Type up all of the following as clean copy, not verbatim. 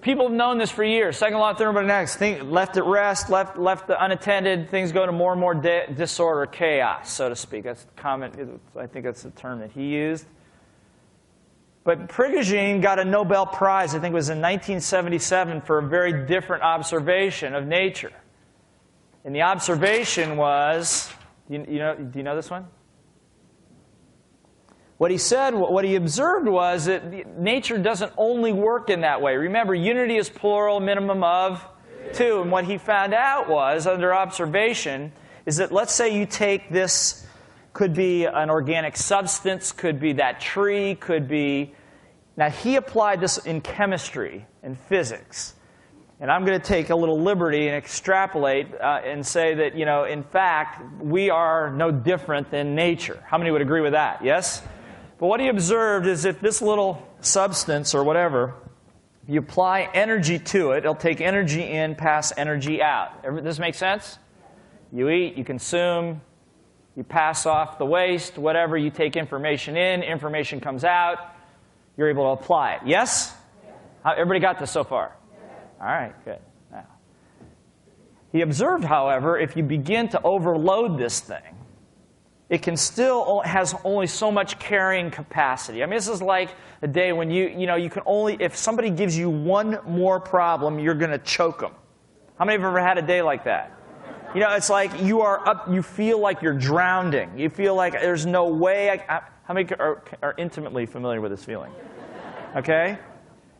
people have known this for years. Second law of thermodynamics. Left at rest, left unattended, things go to more and more disorder, chaos, so to speak. That's the comment. I think that's the term that he used. But Prigogine got a Nobel Prize, I think it was in 1977, for a very different observation of nature. And the observation was, do you know this one? What he said, what he observed was that nature doesn't only work in that way. Remember, unity is plural, minimum of 2. And what he found out was, under observation, is that let's say you take this, could be an organic substance, could be that tree, could be... Now, he applied this in chemistry and physics. And I'm going to take a little liberty and extrapolate and say that, in fact, we are no different than nature. How many would agree with that? Yes? But what he observed is if this little substance or whatever, if you apply energy to it, it'll take energy in, pass energy out. Does this make sense? You eat, you consume, you pass off the waste, whatever. You take information in, information comes out. You're able to apply it. Yes? Everybody got this so far? All right, good. Now, he observed, however, if you begin to overload this thing, it can still has only so much carrying capacity. I mean, this is like a day when you can only, if somebody gives you one more problem, you're going to choke them. How many have ever had a day like that? It's like you are up, you feel like you're drowning. You feel like there's no way. How many are intimately familiar with this feeling? Okay?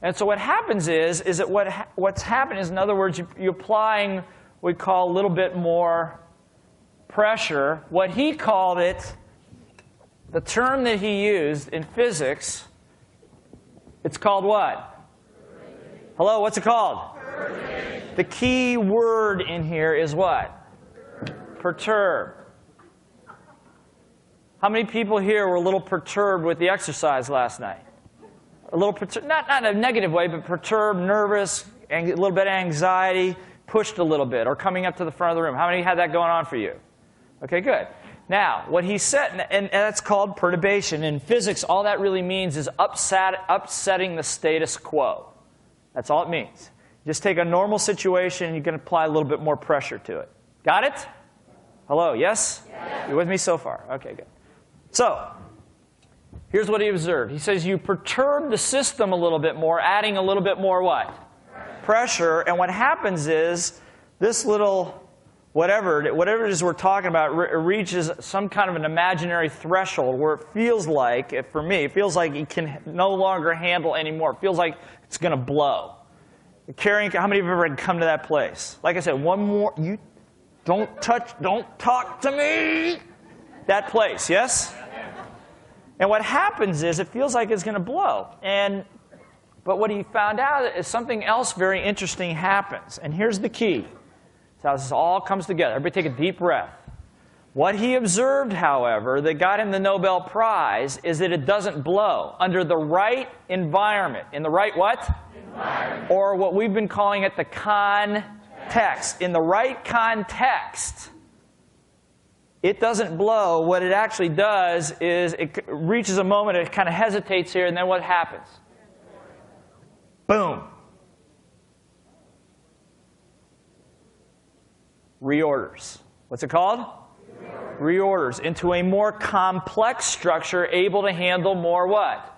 And so what happens is that what's happened is, in other words, you're applying what we call a little bit more pressure. What he called it, the term that he used in physics, it's called what? Hello, what's it called? The key word in here is what? Perturb. How many people here were a little perturbed with the exercise last night? A little perturbed, not in a negative way, but perturbed, nervous, a little bit of anxiety, pushed a little bit, or coming up to the front of the room. How many had that going on for you? Okay, good. Now, what he said, and that's called perturbation. In physics, all that really means is upsetting the status quo. That's all it means. Just take a normal situation and you can apply a little bit more pressure to it. Got it? Hello, yes? Yes. You're with me so far? Okay, good. So, here's what he observed. He says you perturb the system a little bit more, adding a little bit more what? Pressure. And what happens is this little whatever it is we're talking about reaches some kind of an imaginary threshold where it feels like, for me, it feels like it can no longer handle anymore. It feels like it's going to blow. How many of you have ever come to that place? Like I said, one more, you don't talk to me. That place, yes? And what happens is it feels like it's going to blow. But what he found out is something else very interesting happens. And here's the key. That's how this all comes together. Everybody take a deep breath. What he observed, however, that got him the Nobel Prize is that it doesn't blow under the right environment. In the right what? Environment. Or what we've been calling it the context. In the right context, it doesn't blow. What it actually does is it reaches a moment, it kind of hesitates here, and then what happens? Boom. Reorders. What's it called? Reorders into a more complex structure able to handle more what?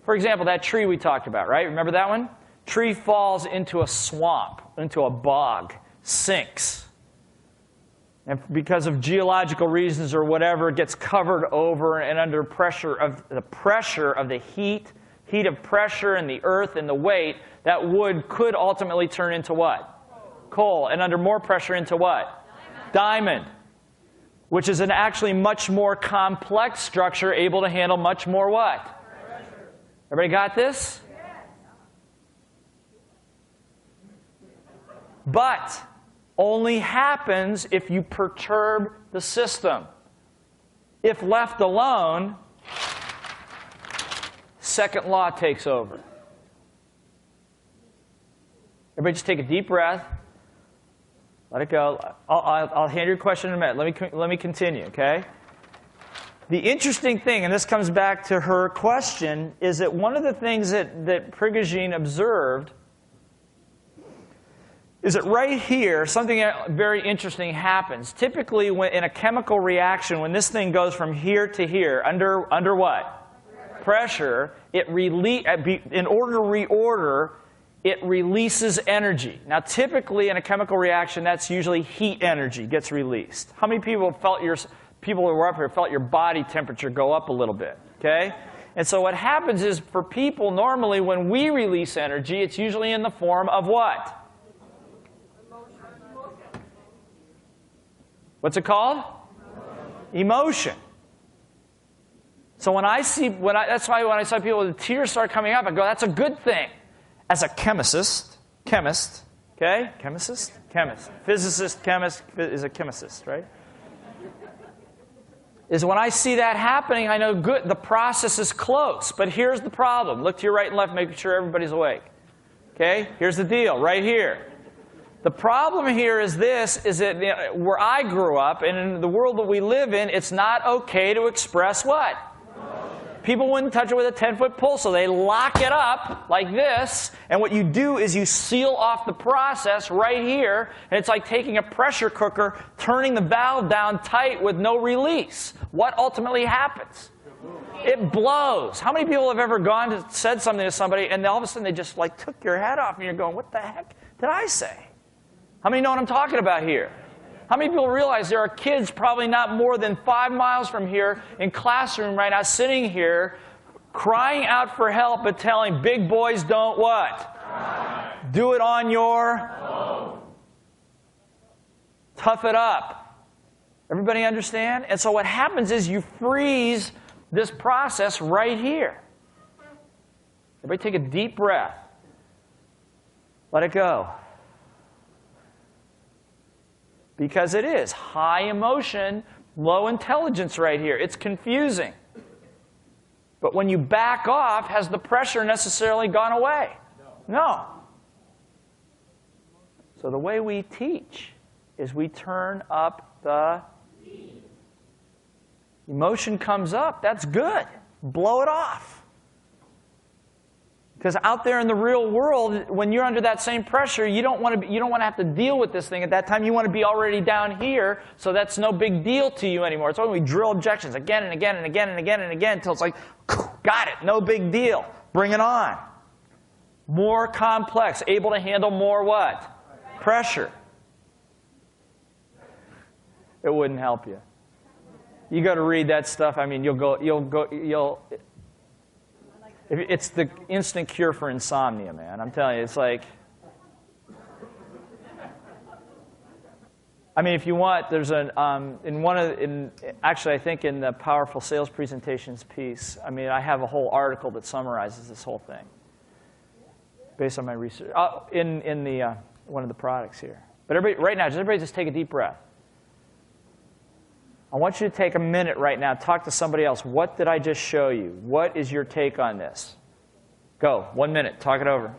For example, that tree we talked about, right? Remember that one? Tree falls into a swamp, into a bog, sinks. And because of geological reasons or whatever, it gets covered over and under pressure of the heat of pressure and the earth and the weight, that wood could ultimately turn into what? Coal. And under more pressure into what? Diamond. Which is an actually much more complex structure able to handle much more what? Pressure. Everybody got this? Yes. But only happens if you perturb the system. If left alone, second law takes over. Everybody just take a deep breath. Let it go. I'll hand your question in a minute. Let me continue, okay? The interesting thing, and this comes back to her question, is that one of the things that Prigogine observed is that right here, something very interesting happens. Typically, when, in a chemical reaction, when this thing goes from here to here, under what? Pressure, in order to reorder, it releases energy. Now, typically, in a chemical reaction, that's usually heat energy gets released. How many people felt people who were up here felt your body temperature go up a little bit? Okay? And so what happens is, for people, normally, when we release energy, it's usually in the form of what? What's it called? Emotion. So that's why when I saw people with tears start coming up, I go, that's a good thing. As a chemist, okay? Chemist. Physicist, chemist is a chemist, right? Is when I see that happening, I know good, the process is close. But here's the problem. Look to your right and left, making sure everybody's awake. Okay? Here's the deal, right here. The problem here is this, is that where I grew up, and in the world that we live in, it's not okay to express what? People wouldn't touch it with a 10-foot pole, so they lock it up like this, and what you do is you seal off the process right here, and it's like taking a pressure cooker, turning the valve down tight with no release. What ultimately happens? It blows. How many people have ever gone and said something to somebody, and all of a sudden they just like took your head off, and you're going, what the heck did I say? How many know what I'm talking about here? How many people realize there are kids probably not more than 5 miles from here in classroom right now sitting here crying out for help but telling big boys don't what? Cry. Do it on your own. Tough it up. Everybody understand? And so what happens is you freeze this process right here. Everybody take a deep breath. Let it go. Because it is high emotion, low intelligence right here. It's confusing. But when you back off, has the pressure necessarily gone away? No. So the way we teach is we turn up the emotion comes up. That's good. Blow it off. Because out there in the real world, when you're under that same pressure, you don't want to have to deal with this thing at that time. You want to be already down here, so that's no big deal to you anymore. It's when we drill objections again and again and again and again and again until it's like, got it, no big deal. Bring it on. More complex, able to handle more what? Pressure. It wouldn't help you. You go to read that stuff. I mean, it's the instant cure for insomnia, man. I'm telling you, it's like, I mean, if you want, there's actually, I think in the Powerful Sales Presentations piece, I mean, I have a whole article that summarizes this whole thing based on my research in one of the products here. But right now, everybody just take a deep breath. I want you to take a minute right now, talk to somebody else. What did I just show you? What is your take on this? Go. 1 minute. Talk it over.